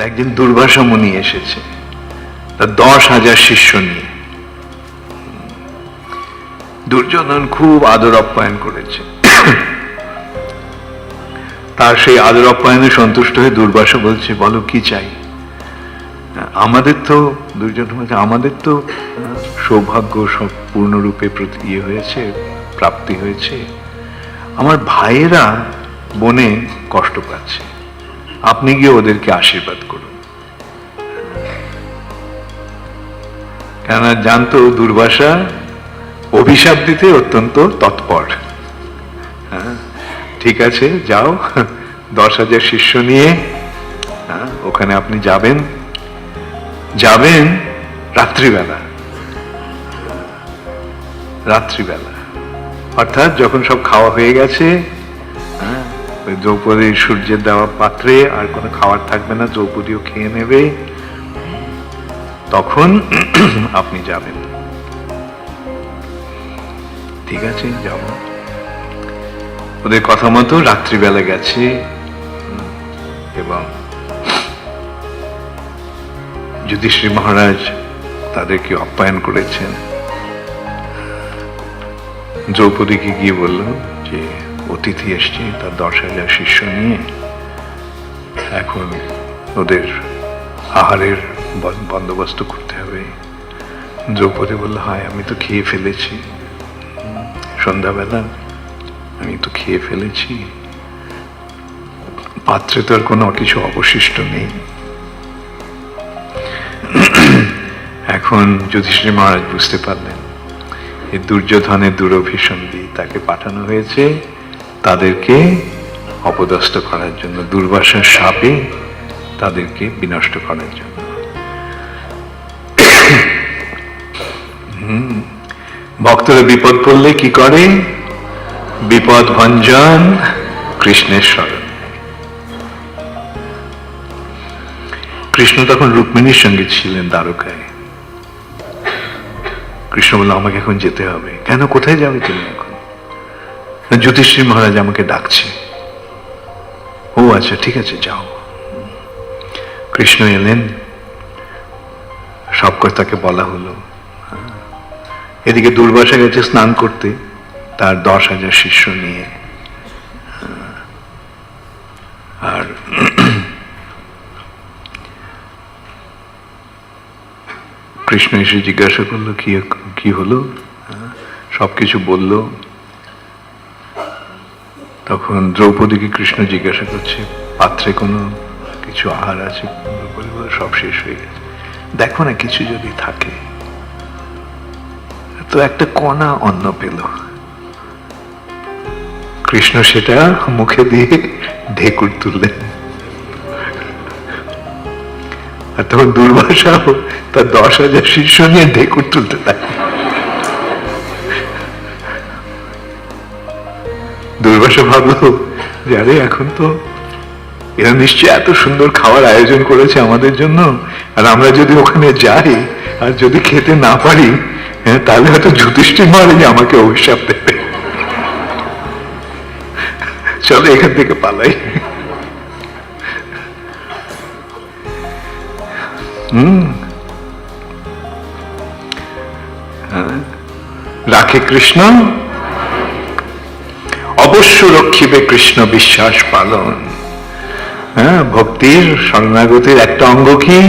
একজন দুর্বাসা মুনি এসেছে তার 10,000 শিষ্য নিয়ে। দুর্যোধন খুব আদর আপ্যায়ন করেছে। তার সেই আদর আপ্যায়নে সন্তুষ্ট হয়ে দুর্বাসা বলছে, বলো কি চাই? আমাদের তো, দুর্যোধন বলছে, আমাদের তো সৌভাগ্য সব পূর্ণরূপে ইয়ে হয়েছে, প্রাপ্তি হয়েছে। আমার ভাইয়েরা বনে কষ্ট পাচ্ছে, আপনি গিয়ে ওদেরকে আশীর্বাদ করুন। কেননা জানতো দুর্বাসা অভিশাপ দিতে অত্যন্ত তৎপর। হ্যাঁ, ঠিক আছে, যাও, 10,000 শিষ্য নিয়ে ওখানে আপনি যাবেন রাত্রিবেলা, অর্থাৎ যখন সব খাওয়া হয়ে গেছে, ওই দ্রৌপদীর সূর্যের দেওয়া পাত্রে আর কোনো খাবার থাকবে না, দ্রৌপদীও খেয়ে নেবে, তখন আপনি যাবেন। ঠিক আছে, যাব। ওদের কথা মতো রাত্রিবেলা গেছে এবং যুধিষ্ঠির মহারাজ তাদেরকে আপ্যায়ন করেছেন। দ্রৌপদীকে গিয়ে বলল যে অতিথি এসছে তার 10,000 শিষ্য নিয়ে, এখন ওদের আহারের বন্দোবস্ত করতে হবে। দ্রৌপদী বলল, হয় আমি তো খেয়ে ফেলেছি, সন্ধ্যাবেলা আমি তো খেয়ে ফেলেছি, পাত্রে তো আর কোনো কিছু অবশিষ্ট নেই। এখন যুধিষ্ঠির মহারাজ বুঝতে পারলেন এই দুর্যোধনের দুরভিসন্ধি, তাকে পাঠানো হয়েছে তাদেরকে অপদস্থ করার জন্য, দুর্বাসার শাপে তাদেরকে বিনষ্ট করার জন্য। ভক্তরা বিপদ পড়লে কি করে? বিপদ ভঞ্জন কৃষ্ণের স্মরণ। কৃষ্ণ তখন রুক্মিণীর সঙ্গে ছিলেন দ্বারকায়। কৃষ্ণ বলল, আমাকে এখন যেতে হবে। কেন, কোথায় যাবে তুমি এখন? যুধিষ্ঠির মহারাজ আমাকে ডাকছে। ও আচ্ছা, ঠিক আছে, যাও। কৃষ্ণ এলেন, সব কথাকে বলা হলো। এদিকে দুর্বাসা গেছে স্নান করতে তার 10,000 শিষ্য নিয়ে। আর কৃষ্ণ এসে জিজ্ঞাসা করলো, কি হলো? সবকিছু বলল। তখন দ্রৌপদীকে কৃষ্ণ জিজ্ঞাসা করছে, পাত্রে কোনো কিছু আহার আছে? সব শেষ হয়ে গেছে। দেখো না, কিছু যদি থাকে। তো একটা কণা অন্ন পেল। কৃষ্ণ সেটা মুখে দিয়ে ঢেকুর তুললেন। আর তখন দুর্বাসাও তার 10,000 শিষ্য নিয়ে ঢেকুর তুলতে থাকে। দুর্বাসা ভাবলো যে আরে, এখন তো এরা নিশ্চয়ই এত সুন্দর খাওয়ার আয়োজন করেছে আমাদের জন্য, আর আমরা যদি ওখানে যাই আর যদি খেতে না পারি, তাহলে হয়তো যুধিষ্ঠির মহারাজ আমাকে অভিশাপ দেবে। চলো এখান থেকে পালাই। রাখে কৃষ্ণ, অবশ্য রক্ষিবে কৃষ্ণ বিশ্বাস পালন। ভক্তির শরণাগতির একটা অঙ্গ কি?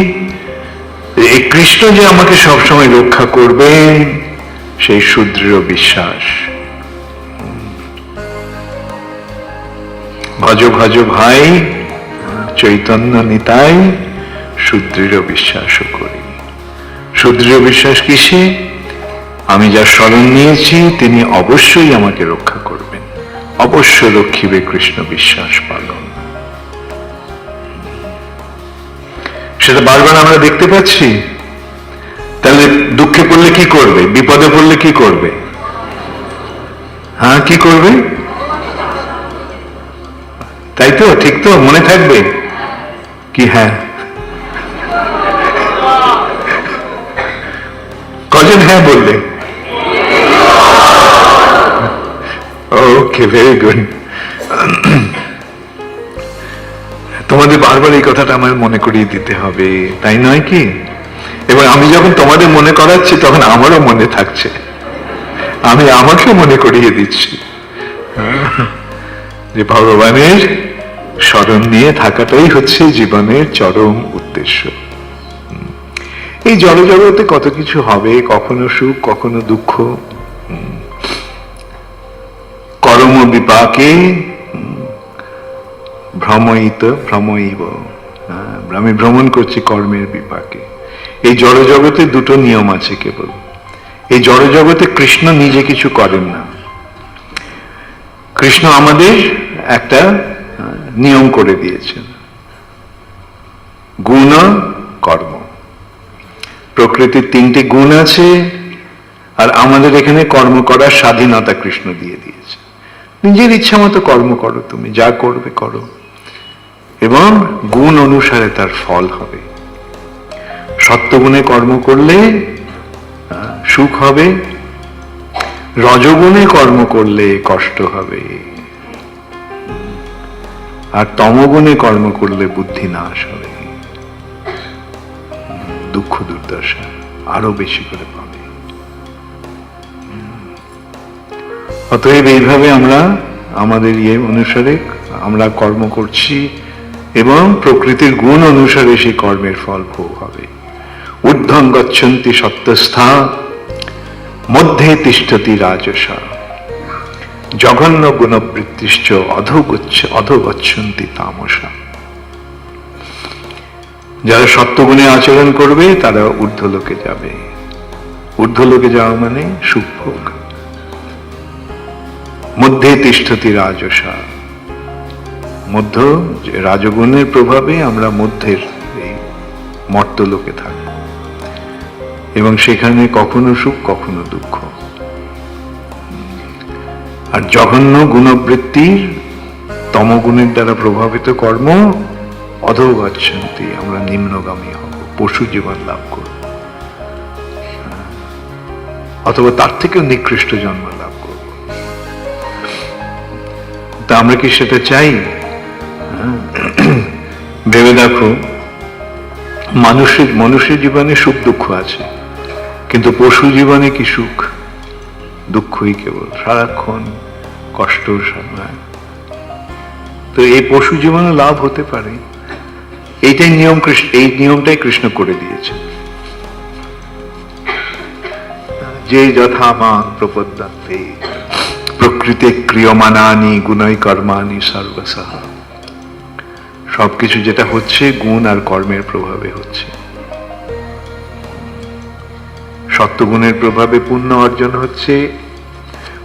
এই কৃষ্ণ যে আমাকে সবসময় রক্ষা করবে, সেই সুদৃঢ় বিশ্বাস। ভজ ভজ ভাই চৈতন্য নিতাই, সুদৃঢ় বিশ্বাসও করি। সুদৃঢ় বিশ্বাস কিসে? আমি যা শরণ নিয়েছি তিনি অবশ্যই আমাকে রক্ষা করবেন। অবশ্য রক্ষিবে কৃষ্ণ বিশ্বাস পালন। সেটা বারবার আমরা দেখতে পাচ্ছি। তাহলে দুঃখে পড়লে কি করবে? বিপদে পড়লে কি করবে? হ্যাঁ, কি করবে? তাই তো, ঠিক তো, মনে থাকবে কি? হ্যাঁ, কজন হ্যাঁ বললে? ওকে, ভেরি গুড। তোমাদের বারবার এই কথাটা আমার মনে করিয়ে দিতে হবে, তাই নয় কি? এবার আমি যখন তোমাদের মনে করাচ্ছি তখন আমারও মনে থাকছে, আমি আমাকে মনে করিয়ে দিচ্ছি যে ভগবানের স্মরণ নিয়ে থাকাটাই হচ্ছে জীবনের চরম উদ্দেশ্য। এই জড়জগতে কত কিছু হবে, কখনো সুখ কখনো দুঃখ, কর্ম বিপাকে ভ্রমইব, আমি ভ্রমণ করছি কর্মের বিপাকে। এই জড়জগতে দুটো নিয়ম আছে কেবল। এই জড়জগতে কৃষ্ণ নিজে কিছু করেন না, কৃষ্ণ আমাদের একটা নিয়ম করে দিয়েছেন, গুণ কর্ম। প্রকৃতির তিনটি গুণ আছে, আর আমাদের এখানে কর্ম করার স্বাধীনতা কৃষ্ণ দিয়ে দিয়েছে। নিজের ইচ্ছা মতো কর্ম করো, তুমি যা করবে করো, এবং গুণ অনুসারে তার ফল হবে। সত্যগুণে কর্ম করলে সুখ হবে, রজগুণে কর্ম করলে কষ্ট হবে, আর তমগুণে কর্ম করলে বুদ্ধি নাশ হবে, দুঃখ দুর্দশা আরো বেশি করে পাবে। অতএব এইভাবে আমরা আমাদের অনুসারে আমরা কর্ম করছি, এবং প্রকৃতির গুণ অনুসারে সেই কর্মের ফল ভোগ হবে। ঊর্ধ্বং গচ্ছন্তি সত্যস্থা মধ্যে তিষ্ঠতি রাজসা জঘন্য গুণবৃত্তিশ্চ অধোগচ্ছন্তি তামসা। যারা সত্যগুণে আচরণ করবে তারা ঊর্ধ্বলোকে যাবে। ঊর্ধ্বলোকে যাওয়া মানে সুখ ভোগ। মধ্যে তিষ্ঠতি রাজসা, মধ্য রাজগুণের প্রভাবে আমরা মধ্যের এই মর্তলোকে থাকব, এবং সেখানে কখনো সুখ কখনো দুঃখ। আর জঘন্য গুণবৃত্তির তমগুণের দ্বারা প্রভাবিত কর্ম অধোগচ্ছন্তি, আমরা নিম্নগামী হব, পশু জীবন লাভ করব, অথবা তার থেকেও নিকৃষ্ট জন্ম লাভ করব। তা আমরা কি সেটা চাই? ভেবে দেখো, মানুষের জীবনে সুখ দুঃখ আছে, কিন্তু পশু জীবনে কি সুখ? দুঃখই কেবল, সারাক্ষণ কষ্ট। তো এই পশু জীবনে লাভ হতে পারে, এইটাই নিয়ম। এই নিয়মটাই কৃষ্ণ করে দিয়েছে, যে যথা মান প্রপদ্যন্তে প্রকৃতি ক্রিয়মানানি গুণই কর্মাণি সর্বসহ। সবকিছু যেটা হচ্ছে গুণ আর কর্মের প্রভাবে হচ্ছে। সত্যগুণের প্রভাবে পুণ্য অর্জন হচ্ছে,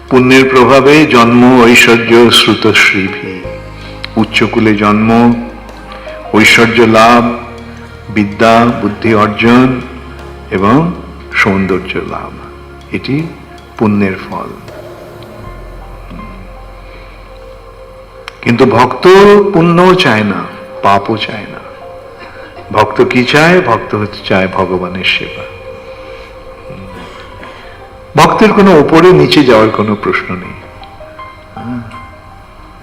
পুণ্যের প্রভাবে জন্ম ঐশ্বর্য শ্রুতশ্রীভি, উচ্চকুলে জন্ম, ঐশ্বর্য লাভ, বিদ্যা বুদ্ধি অর্জন এবং সৌন্দর্য লাভ, এটি পুণ্যের ফল। কিন্তু ভক্ত পুণ্যও চায় না, পাপও চায় না। ভক্ত কি চায়? ভক্ত চায় ভগবানের সেবা। ভক্তের কোনো উপরে নিচে যাওয়ার কোনো প্রশ্ন নেই।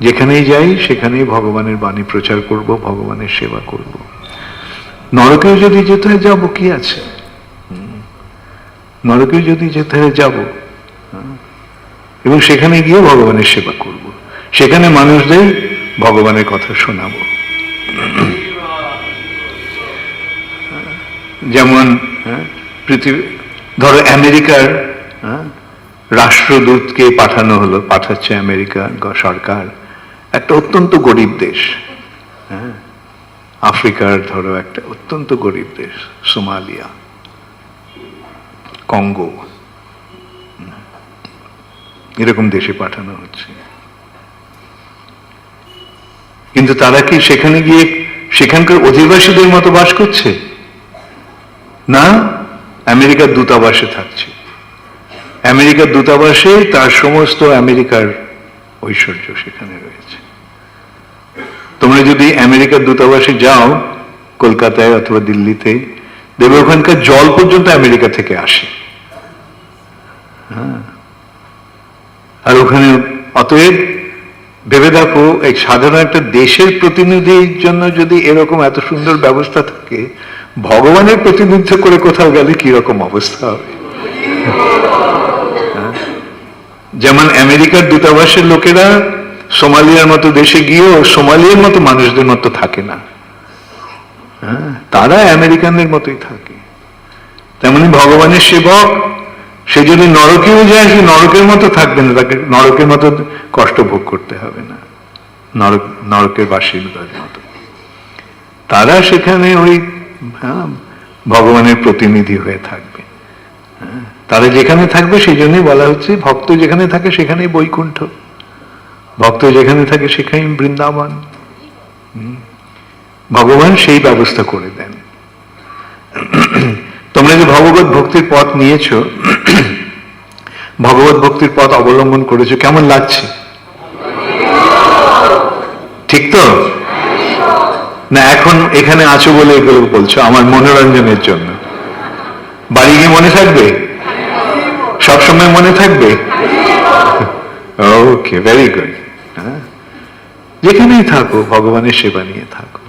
যেখানেই যাই সেখানেই ভগবানের বাণী প্রচার করব, ভগবানের সেবা করব। নরকেও যদি যেতে হয় যাব, কি আছে? নরকেও যদি যেতে হয় যাব, এবং সেখানে গিয়ে ভগবানের সেবা করব, সেখানে মানুষদের ভগবানের কথা শোনাবো। যেমন পৃথিবী, ধরো আমেরিকার রাষ্ট্রদূতকে পাঠানো হলো, পাঠাচ্ছে আমেরিকা সরকার একটা অত্যন্ত গরিব দেশ, আফ্রিকার ধরো একটা অত্যন্ত গরিব দেশ, সোমালিয়া, কঙ্গো, এরকম দেশে পাঠানো হচ্ছে। কিন্তু তারা কি সেখানে গিয়ে সেখানকার অধিবাসীদের মতো বাস করছে? না, আমেরিকার দূতাবাসে থাকছে। আমেরিকার দূতাবাসে তার সমস্ত আমেরিকার ঐশ্বর্য সেখানে রয়েছে। তোমরা যদি আমেরিকার দূতাবাসে যাও, কলকাতায় অথবা দিল্লিতে, দেখবে ওখানকার জল পর্যন্ত আমেরিকা থেকে আসে। আর ওখানে অতএব ভেবে দেখো, এই সাধারণ একটা দেশের প্রতিনিধির জন্য যদি এরকম এত সুন্দর ব্যবস্থা থাকে, ভগবানের প্রতিনিধিত্ব করে কোথাও গেলে কিরকম অবস্থা হবে। যেমন আমেরিকার দূতাবাসের লোকেরা সোমালিয়ার মতো দেশে গিয়েও সোমালিয়ার মতো মানুষদের মতো থাকে না, তারা আমেরিকানদের মতোই থাকে। তেমনি ভগবানের সেবক, সে যদি নরকেও যায়, সে নরকের মতো থাকবে না, তাকে নরকের মতো কষ্ট ভোগ করতে হবে না, নরকের বাসিন্দার মতো। তারা সেখানে ওই ভগবানের প্রতিনিধি হয়ে থাকবে। তারা যেখানে থাকবে সেই জন্যই বলা হচ্ছে, ভক্ত যেখানে থাকে সেখানেই বৈকুণ্ঠ, ভক্ত যেখানে থাকে সেখানেই বৃন্দাবন। ভগবান সেই ব্যবস্থা করে দেন। তোমরা যে ভগবত ভক্তির পথ নিয়েছো, ভগবত ভক্তির পথ অবলম্বন করেছো, কেমন লাগছে? ঠিক তো না? এখন এখানে আছো বলে এগুলো বলছো আমার মনোরঞ্জনের জন্য। বাড়ি গিয়ে মনে থাকবে? সবসময় মনে থাকবে? ওকে, ভেরি গুড। যেখানেই থাকো ভগবানের সেবা নিয়ে থাকো,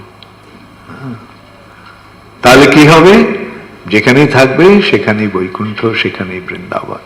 তাহলে কি হবে? যেখানেই থাকবে সেখানেই বৈকুণ্ঠ, সেখানেই বৃন্দাবন।